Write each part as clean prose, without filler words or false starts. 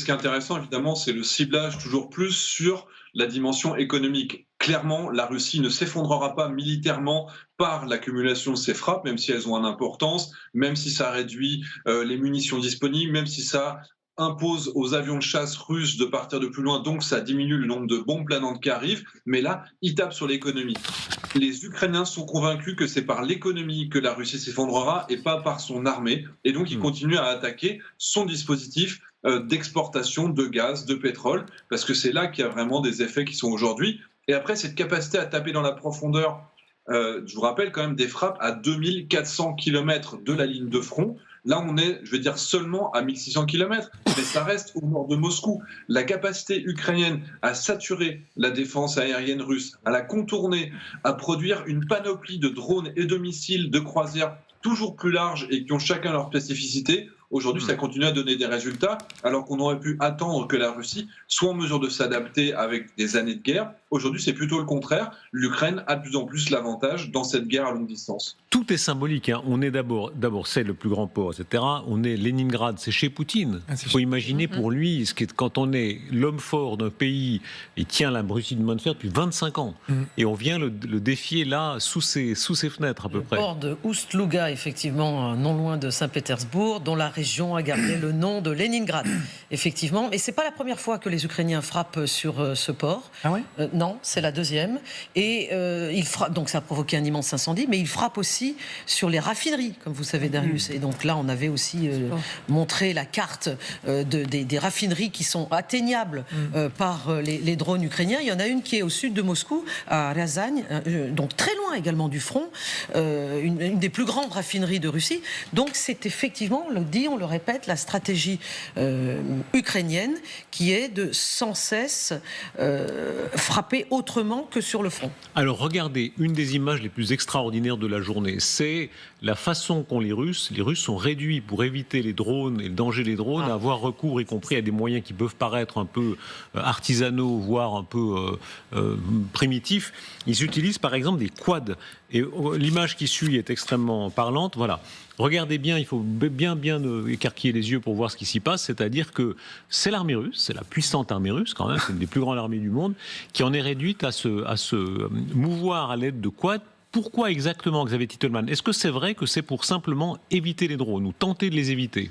qui est intéressant, évidemment, c'est le ciblage toujours plus sur la dimension économique. Clairement, la Russie ne s'effondrera pas militairement par l'accumulation de ces frappes, même si elles ont une importance, même si ça réduit les munitions disponibles, même si ça impose aux avions de chasse russes de partir de plus loin, donc ça diminue le nombre de bombes planantes qui arrivent, mais là, ils tapent sur l'économie. Les Ukrainiens sont convaincus que c'est par l'économie que la Russie s'effondrera et pas par son armée, et donc ils continuent à attaquer son dispositif d'exportation de gaz, de pétrole, parce que c'est là qu'il y a vraiment des effets qui sont aujourd'hui. Et après, cette capacité à taper dans la profondeur, je vous rappelle quand même des frappes à 2400 km de la ligne de front. Là, on est, je veux dire, seulement à 1600 km, mais ça reste au nord de Moscou. La capacité ukrainienne à saturer la défense aérienne russe, à la contourner, à produire une panoplie de drones et de missiles de croisière toujours plus larges et qui ont chacun leur spécificité, aujourd'hui, ça continue à donner des résultats, alors qu'on aurait pu attendre que la Russie soit en mesure de s'adapter avec des années de guerre. Aujourd'hui, c'est plutôt le contraire. L'Ukraine a de plus en plus l'avantage dans cette guerre à longue distance. Tout est symbolique. Hein. On est d'abord, c'est le plus grand port, etc. On est Leningrad, c'est chez Poutine. Il faut imaginer pour lui, quand on est l'homme fort d'un pays, il tient la Russie de main de fer depuis 25 ans. Et on vient le défier là, sous ses fenêtres à peu près. Le port de Oust-Louga, effectivement, non loin de Saint-Pétersbourg, dont la région a gardé le nom de Leningrad. Effectivement. Et ce n'est pas la première fois que les Ukrainiens frappent sur ce port. Ah ouais non, c'est la deuxième. Et donc ça a provoqué un immense incendie, mais il frappe aussi sur les raffineries, comme vous savez, Darius. Et donc là, on avait aussi montré la carte des raffineries qui sont atteignables par les drones ukrainiens. Il y en a une qui est au sud de Moscou, à Ryazaň, donc très loin également du front, une des plus grandes raffineries de Russie. Donc c'est effectivement, on le dit, on le répète, la stratégie ukrainienne qui est de sans cesse frapper autrement que sur le front. Alors regardez, une des images les plus extraordinaires de la journée, c'est la façon qu'ont les Russes sont réduits pour éviter les drones et le danger des drones à avoir recours y compris à des moyens qui peuvent paraître un peu artisanaux, voire un peu primitifs. Ils utilisent par exemple des quads. Et l'image qui suit est extrêmement parlante. Voilà. Regardez bien, il faut bien écarquiller les yeux pour voir ce qui s'y passe, c'est-à-dire que c'est l'armée russe, c'est la puissante armée russe quand même, c'est une des plus grandes armées du monde, qui en est réduite à se mouvoir à l'aide de quads. Pourquoi exactement, Xavier Titelman? Est-ce que c'est vrai que c'est pour simplement éviter les drones ou tenter de les éviter?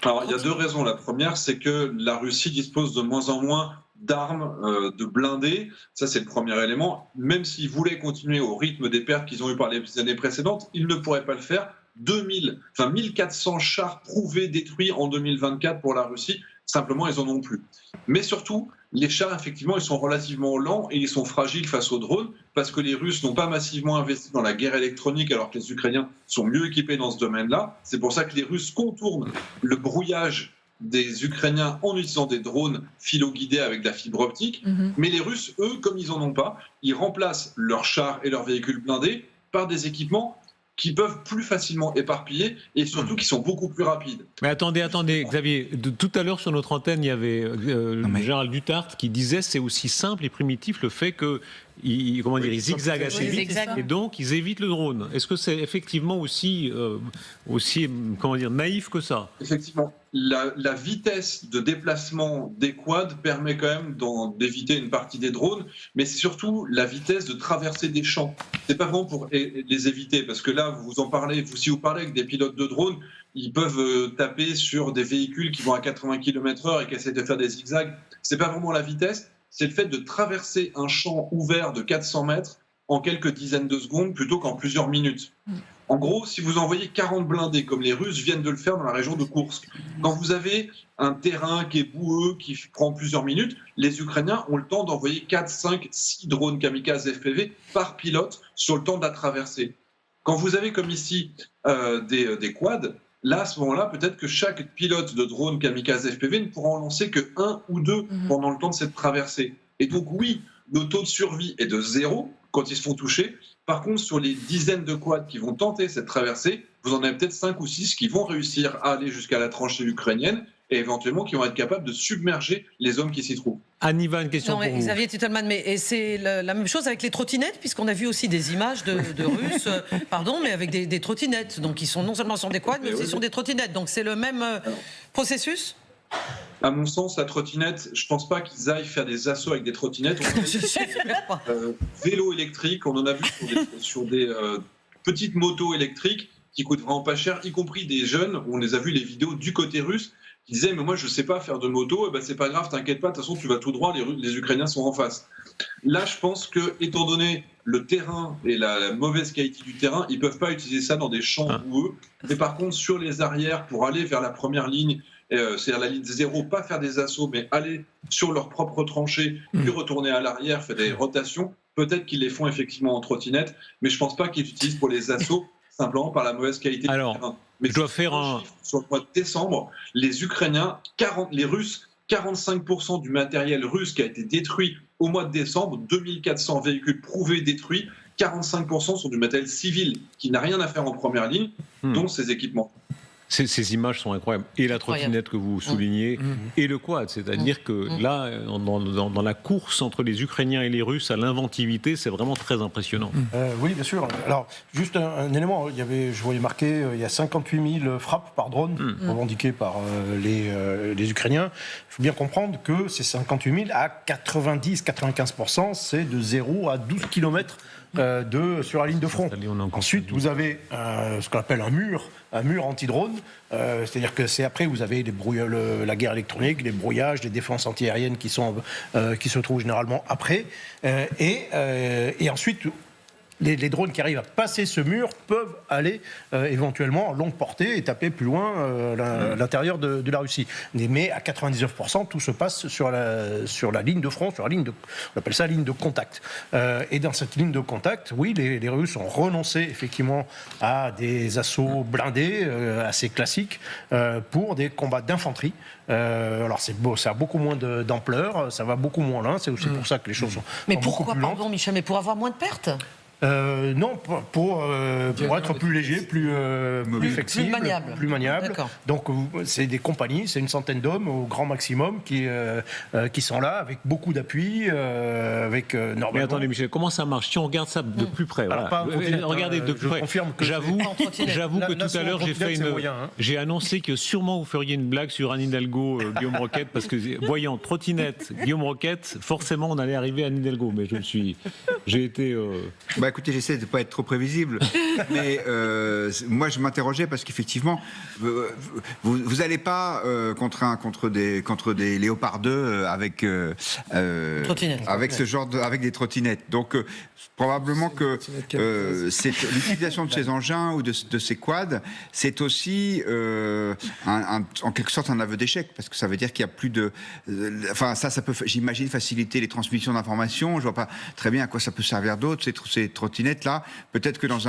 Alors, il y a deux raisons. La première, c'est que la Russie dispose de moins en moins d'armes, de blindés. Ça, c'est le premier élément. Même s'ils voulaient continuer au rythme des pertes qu'ils ont eues par les années précédentes, ils ne pourraient pas le faire. 1400 chars prouvés détruits en 2024 pour la Russie. Simplement, ils en ont plus. Mais surtout, les chars, effectivement, ils sont relativement lents et ils sont fragiles face aux drones parce que les Russes n'ont pas massivement investi dans la guerre électronique alors que les Ukrainiens sont mieux équipés dans ce domaine-là. C'est pour ça que les Russes contournent le brouillage des Ukrainiens en utilisant des drones philo-guidés avec de la fibre optique. Mais les Russes, eux, comme ils n'en ont pas, ils remplacent leurs chars et leurs véhicules blindés par des équipements qui peuvent plus facilement éparpiller et surtout qui sont beaucoup plus rapides. Mais attendez, Xavier, tout à l'heure sur notre antenne, il y avait le général Duterte qui disait c'est aussi simple et primitif le fait que ils zigzaguent assez vite et donc ils évitent le drone. Est-ce que c'est effectivement aussi naïf que ça? Effectivement. La vitesse de déplacement des quads permet quand même d'éviter une partie des drones, mais c'est surtout la vitesse de traverser des champs. C'est pas vraiment pour les éviter, parce que là, si vous parlez avec des pilotes de drones, ils peuvent taper sur des véhicules qui vont à 80 km/h et qui essaient de faire des zigzags. C'est pas vraiment la vitesse, c'est le fait de traverser un champ ouvert de 400 mètres en quelques dizaines de secondes plutôt qu'en plusieurs minutes. En gros, si vous envoyez 40 blindés, comme les Russes viennent de le faire dans la région de Koursk, quand vous avez un terrain qui est boueux, qui prend plusieurs minutes, les Ukrainiens ont le temps d'envoyer 4, 5, 6 drones kamikazes FPV par pilote sur le temps de la traversée. Quand vous avez comme ici des quads, là, à ce moment-là, peut-être que chaque pilote de drone kamikaze FPV ne pourra en lancer que 1 ou 2 pendant le temps de cette traversée. Et donc oui, le taux de survie est de 0 quand ils se font toucher. Par contre, sur les dizaines de quads qui vont tenter cette traversée, vous en avez peut-être 5 ou 6 qui vont réussir à aller jusqu'à la tranchée ukrainienne et éventuellement qui vont être capables de submerger les hommes qui s'y trouvent. Anniva, une question pour vous. Xavier Titelman, mais c'est la même chose avec les trottinettes, puisqu'on a vu aussi des images de Russes, mais avec des trottinettes. Donc ils sont non seulement sur des quads, mais aussi sur des trottinettes. Donc c'est le même processus? À mon sens, la trottinette, je ne pense pas qu'ils aillent faire des assauts avec des trottinettes. Vélo électrique, on en a vu sur des petites motos électriques qui coûtent vraiment pas cher, y compris des jeunes. On les a vu les vidéos du côté russe qui disaient mais moi je sais pas faire de moto, c'est pas grave, t'inquiète pas, de toute façon tu vas tout droit, les Ukrainiens sont en face. Là, je pense que étant donné le terrain et la mauvaise qualité du terrain, ils peuvent pas utiliser ça dans des champs boueux. Mais par contre, sur les arrières, pour aller vers la première ligne, c'est-à-dire la ligne 0, pas faire des assauts, mais aller sur leur propre tranchée, puis retourner à l'arrière, faire des rotations. Peut-être qu'ils les font effectivement en trottinette, mais je pense pas qu'ils utilisent pour les assauts simplement par la mauvaise qualité du terrain. Mais je dois faire sur le mois de décembre, les Ukrainiens, les Russes, 45% du matériel russe qui a été détruit au mois de décembre, 2400 véhicules prouvés détruits, 45% sont du matériel civil qui n'a rien à faire en première ligne, dont ces équipements. Ces images sont incroyables. Et la trottinette que vous soulignez, et le quad. C'est-à-dire que là, dans la course entre les Ukrainiens et les Russes à l'inventivité, c'est vraiment très impressionnant. Oui, bien sûr. Alors, juste un élément. Je voyais marqué, il y a 58 000 frappes par drone revendiquées par les Ukrainiens. Il faut bien comprendre que ces 58 000, à 90-95%, c'est de 0 à 12 km sur la ligne de front. Ensuite, vous avez ce qu'on appelle un mur anti-drone, c'est-à-dire que c'est après vous avez la guerre électronique, les brouillages, les défenses antiaériennes qui se trouvent généralement après, et ensuite les drones qui arrivent à passer ce mur peuvent aller éventuellement en longue portée et taper plus loin l'intérieur de la Russie. Mais à 99%, tout se passe sur la ligne de front, on appelle ça ligne de contact. Et dans cette ligne de contact, oui, les Russes ont renoncé effectivement à des assauts blindés assez classiques pour des combats d'infanterie. Alors ça a beaucoup moins d'ampleur, ça va beaucoup moins loin, c'est aussi pour ça que les choses sont Mais beaucoup pourquoi, plus lentes. pardon Michel, mais pour avoir moins de pertes? Non, pour être plus léger, plus flexible, plus maniable. Donc c'est des compagnies, c'est une centaine d'hommes au grand maximum qui sont là avec beaucoup d'appui, avec normalement. Mais attendez Michel, comment ça marche? Si on regarde ça de plus près, regardez de plus près. J'avoue que tout à l'heure j'ai annoncé que sûrement vous feriez une blague sur Anne Hidalgo, Guillaume Roquette, parce que voyant trottinette, Guillaume Roquette, forcément on allait arriver à Anne Hidalgo, mais j'ai été. Écoutez, j'essaie de ne pas être trop prévisible, mais moi je m'interrogeais parce qu'effectivement, vous n'allez pas contre des Léopard 2 avec avec des trottinettes. Donc probablement que l'utilisation de ces engins ou de ces quads, c'est aussi en quelque sorte un aveu d'échec, parce que ça veut dire qu'il n'y a plus de... ça peut, j'imagine, faciliter les transmissions d'informations. Je ne vois pas très bien à quoi ça peut servir d'autre, ces trottinettes-là. Peut-être que dans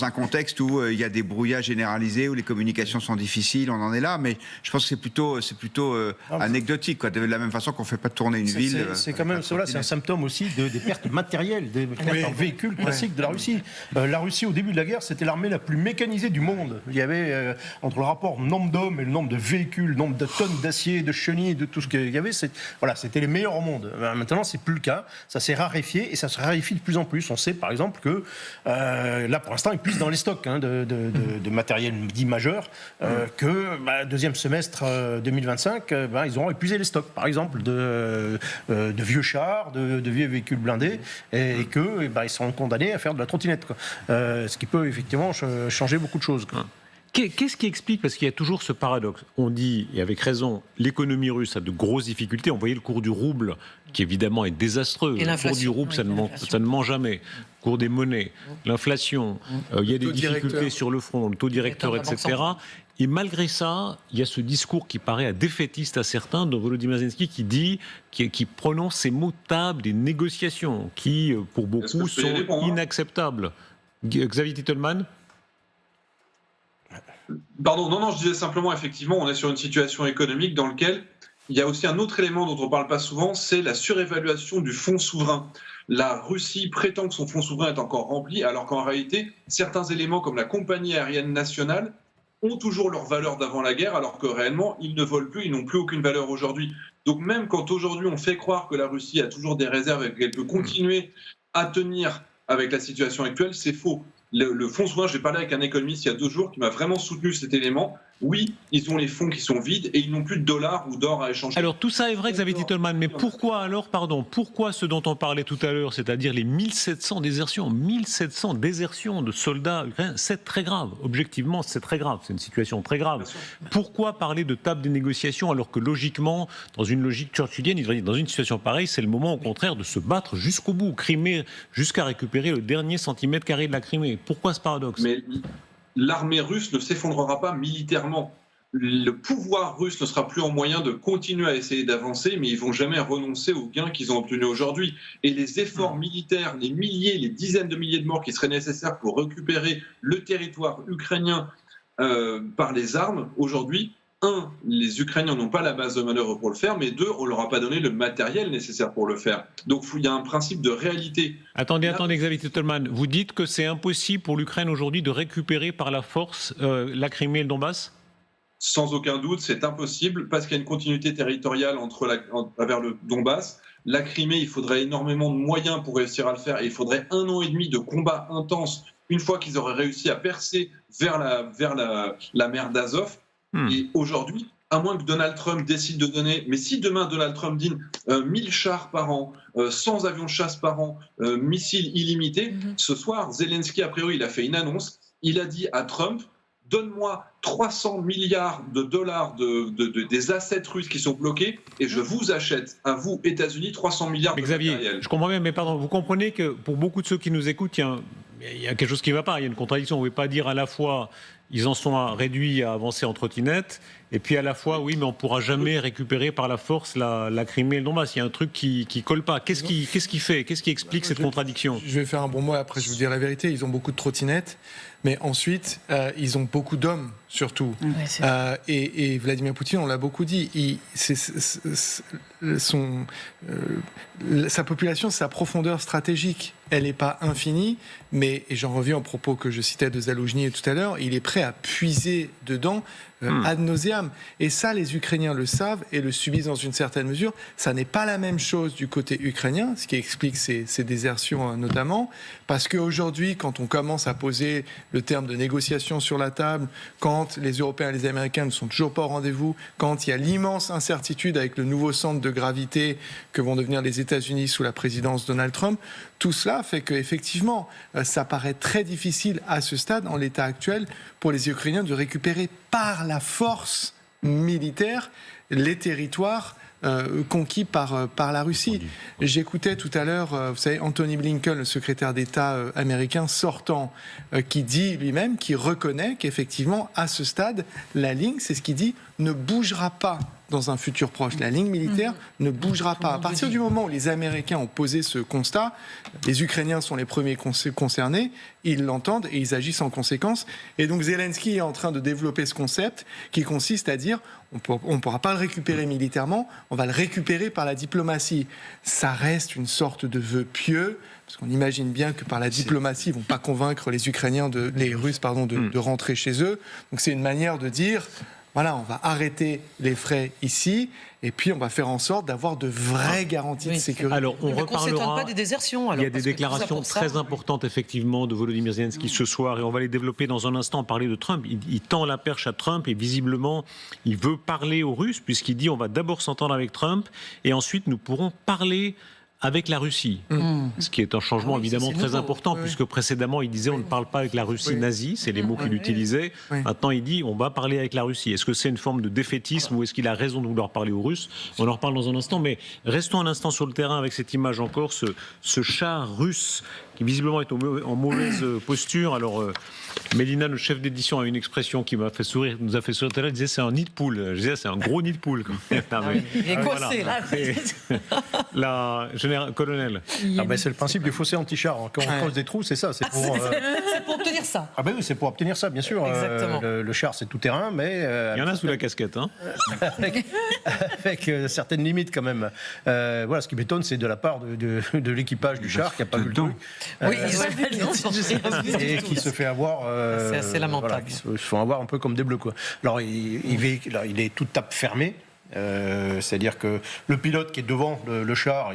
un contexte où il y a des brouillages généralisés, où les communications sont difficiles, on en est là, mais je pense que c'est plutôt anecdotique, quoi. De la même façon qu'on ne fait pas tourner une ville. C'est quand même cela, c'est un symptôme aussi des pertes matérielles, des pertes en véhicules classiques de la Russie. La Russie, au début de la guerre, c'était l'armée la plus mécanisée du monde. Il y avait, entre le rapport nombre d'hommes et le nombre de véhicules, nombre de tonnes d'acier, de chenilles, de tout ce qu'il y avait, c'était les meilleurs au monde. Maintenant, c'est plus le cas. Ça s'est raréfié et ça se raréfie de plus en plus. On sait, par exemple, que là, pour l'instant, ils puissent dans les stocks de matériel dit majeur, que deuxième semestre 2025, ils auront épuisé les stocks, par exemple, de vieux chars, de vieux véhicules blindés, et que ils seront condamnés à faire de la trottinette, quoi. Ce qui peut effectivement changer beaucoup de choses, quoi. Qu'est-ce qui explique, parce qu'il y a toujours ce paradoxe, on dit, et avec raison, l'économie russe a de grosses difficultés. On voyait le cours du rouble, qui évidemment est désastreux. Le cours du rouble, ça ne ment jamais. Le cours des monnaies, l'inflation, il y a des difficultés sur le front, le taux directeur, etc. Et malgré ça, il y a ce discours qui paraît défaitiste à certains, de Volodymyr Zelensky, qui prononce ces mots de table des négociations, qui, pour beaucoup, sont inacceptables. Xavier Titelman? Pardon, non, je disais simplement, effectivement, on est sur une situation économique dans laquelle il y a aussi un autre élément dont on ne parle pas souvent, c'est la surévaluation du fonds souverain. La Russie prétend que son fonds souverain est encore rempli, alors qu'en réalité, certains éléments comme la compagnie aérienne nationale ont toujours leur valeur d'avant la guerre, alors que réellement, ils ne volent plus, ils n'ont plus aucune valeur aujourd'hui. Donc même quand aujourd'hui on fait croire que la Russie a toujours des réserves et qu'elle peut continuer à tenir avec la situation actuelle, c'est faux. Le fonds souverain, j'ai parlé avec un économiste il y a 2 jours qui m'a vraiment soutenu cet élément. oui, ils ont les fonds qui sont vides et ils n'ont plus de dollars ou d'or à échanger. Alors tout ça est vrai, Xavier Titelman, mais pourquoi alors, pourquoi ce dont on parlait tout à l'heure, c'est-à-dire les 1700 désertions de soldats ukrainiens, c'est très grave. Objectivement, c'est très grave, c'est une situation très grave. Pourquoi parler de table des négociations alors que logiquement, dans une logique churchillienne, il devrait dire, dans une situation pareille, c'est le moment au contraire de se battre jusqu'au bout, Crimée, jusqu'à récupérer le dernier centimètre carré de la Crimée. Pourquoi ce paradoxe ? Mais l'armée russe ne s'effondrera pas militairement. Le pouvoir russe ne sera plus en moyen de continuer à essayer d'avancer, mais ils ne vont jamais renoncer aux gains qu'ils ont obtenus aujourd'hui. Et les efforts militaires, les milliers, les dizaines de milliers de morts qui seraient nécessaires pour récupérer le territoire ukrainien par les armes, aujourd'hui, les Ukrainiens n'ont pas la base de manœuvre pour le faire, mais deux, on ne leur a pas donné le matériel nécessaire pour le faire. Donc il y a un principe de réalité. Attendez, Xavier Titelman, vous dites que c'est impossible pour l'Ukraine aujourd'hui de récupérer par la force la Crimée et le Donbass ? Sans aucun doute, c'est impossible parce qu'il y a une continuité territoriale vers le Donbass. La Crimée, il faudrait énormément de moyens pour réussir à le faire et il faudrait 1 an et demi de combats intenses une fois qu'ils auraient réussi à percer vers la mer d'Azov. Et aujourd'hui, à moins que Donald Trump décide de donner, mais si demain Donald Trump dit 1000 chars par an, 100 avions de chasse par an, missiles illimités, ce soir, Zelensky, a priori, il a fait une annonce, il a dit à Trump, donne-moi 300 milliards de dollars des assets russes qui sont bloqués et je vous achète, à vous, États-Unis, 300 milliards de matériel. Xavier, je comprends bien, mais pardon, vous comprenez que pour beaucoup de ceux qui nous écoutent, il y a quelque chose qui ne va pas, il y a une contradiction. Vous ne pouvez pas dire à la fois ils en sont réduits à avancer en trottinette, et puis à la fois, oui, mais on ne pourra jamais récupérer par la force la Crimée et le Donbass. Il y a un truc qui ne colle pas. Qu'est-ce qui explique cette contradiction ? Je vais faire un bon mot, après je vous dire la vérité. Ils ont beaucoup de trottinettes, mais ensuite, ils ont beaucoup d'hommes, surtout. Et Vladimir Poutine, on l'a beaucoup dit, sa population, sa profondeur stratégique, elle n'est pas infinie, mais, et j'en reviens au propos que je citais de Zaloujny tout à l'heure, il est prêt à puiser dedans ad nauseam. Et ça, les Ukrainiens le savent et le subissent dans une certaine mesure. Ça n'est pas la même chose du côté ukrainien, ce qui explique ces désertions notamment, parce qu'aujourd'hui, quand on commence à poser le terme de négociation sur la table, quand les Européens et les Américains ne sont toujours pas au rendez-vous, quand il y a l'immense incertitude avec le nouveau centre de gravité que vont devenir les États-Unis sous la présidence Donald Trump, tout cela fait qu'effectivement, ça paraît très difficile à ce stade, en l'état actuel, pour les Ukrainiens de récupérer par la force militaire les territoires conquis par la Russie. J'écoutais tout à l'heure, vous savez, Anthony Blinken, le secrétaire d'État américain sortant, qui dit lui-même, qui reconnaît qu'effectivement, à ce stade, la ligne, c'est ce qu'il dit, ne bougera pas dans un futur proche. La ligne militaire ne bougera pas. À partir du moment où les Américains ont posé ce constat, les Ukrainiens sont les premiers concernés, ils l'entendent et ils agissent en conséquence. Et donc Zelensky est en train de développer ce concept qui consiste à dire on ne pourra pas le récupérer militairement, on va le récupérer par la diplomatie. Ça reste une sorte de vœu pieux, parce qu'on imagine bien que par la diplomatie, ils ne vont pas convaincre les Russes de rentrer chez eux. Donc c'est une manière de dire... Voilà, on va arrêter les frais ici et puis on va faire en sorte d'avoir de vraies garanties de sécurité. Alors, on reparlera. Pas des désertions, alors, il y a des déclarations très importantes, effectivement, de Volodymyr Zelensky ce soir et on va les développer dans un instant. Parler de Trump. Il tend la perche à Trump et visiblement, il veut parler aux Russes puisqu'il dit on va d'abord s'entendre avec Trump et ensuite nous pourrons parler avec la Russie, ce qui est un changement évidemment très important, puisque précédemment il disait on ne parle pas avec la Russie nazie, c'est les mots qu'il utilisait. Maintenant il dit on va parler avec la Russie. Est-ce que c'est une forme de défaitisme ou est-ce qu'il a raison de vouloir parler aux Russes ? On en reparle dans un instant, mais restons un instant sur le terrain avec cette image encore, ce char russe qui visiblement est en mauvaise posture. Alors Mélina, le chef d'édition, a une expression qui nous a fait sourire tout à l'heure, il disait c'est un nid de poule. Je disais c'est un gros nid de poule. Il est coincé là. Colonel. C'est le principe du fossé anti-char. Quand on creuse des trous, c'est ça. C'est pour obtenir ça. Ah ben oui, c'est pour obtenir ça, bien sûr. Exactement. Le char, c'est tout terrain, mais... il y en a sous la casquette. Hein. avec certaines limites, quand même. Voilà, ce qui m'étonne, c'est de la part de l'équipage du char qui n'a pas vu le truc. Oui, ils ont vu le et qui se fait avoir... c'est assez lamentable. Voilà, qui se font avoir un peu comme des bleus, quoi. Alors, il est tout tape fermé. C'est-à-dire que le pilote qui est devant le char,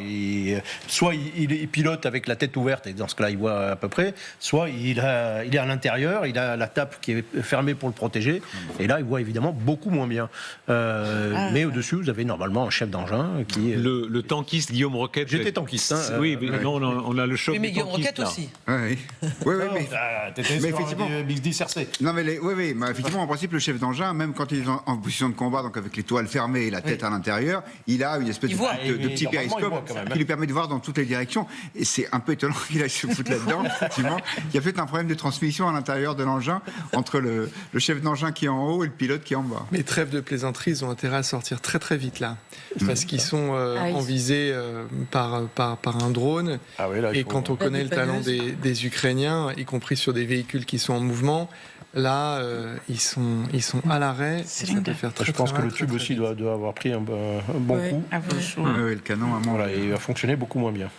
soit il pilote avec la tête ouverte, et dans ce cas-là, il voit à peu près, soit il est à l'intérieur, il a la tape qui est fermée pour le protéger, et là, il voit évidemment beaucoup moins bien. Mais au-dessus, vous avez normalement un chef d'engin qui... Le tankiste Guillaume Roquette. J'étais tankiste. Oui, mais non, on a le choc. Oui, mais des Guillaume tankistes, Roquette là. aussi. Oui, oui, mais T'étais mais sur effectivement- un Bix 10 RC. non, mais oui, mais effectivement, en principe, le chef d'engin, même quand il est en position de combat, donc avec les toiles fermées et la tête à l'intérieur, il a une espèce Il voit. de petit Normalement, il périscope voit quand même, hein. qui lui permet de voir dans toutes les directions. Et c'est un peu étonnant qu'il aille se foutre là-dedans, effectivement. Il y a peut-être un problème de transmission à l'intérieur de l'engin entre le chef d'engin qui est en haut et le pilote qui est en bas. Mais trêve de plaisanterie, ils ont intérêt à sortir très très vite là, parce qu'ils sont en visée par un drone. Ah oui, là, il Et faut- quand on connaît le talent dépanneuse. des Ukrainiens, y compris sur des véhicules qui sont en mouvement, là, ils sont à l'arrêt. Ça peut faire très, Je pense très que le mal, tube très, aussi très vite. doit avoir pris un bon coup. Ah, franchement. Ouais, le canon, à un moment, Voilà, et il va fonctionner beaucoup moins bien.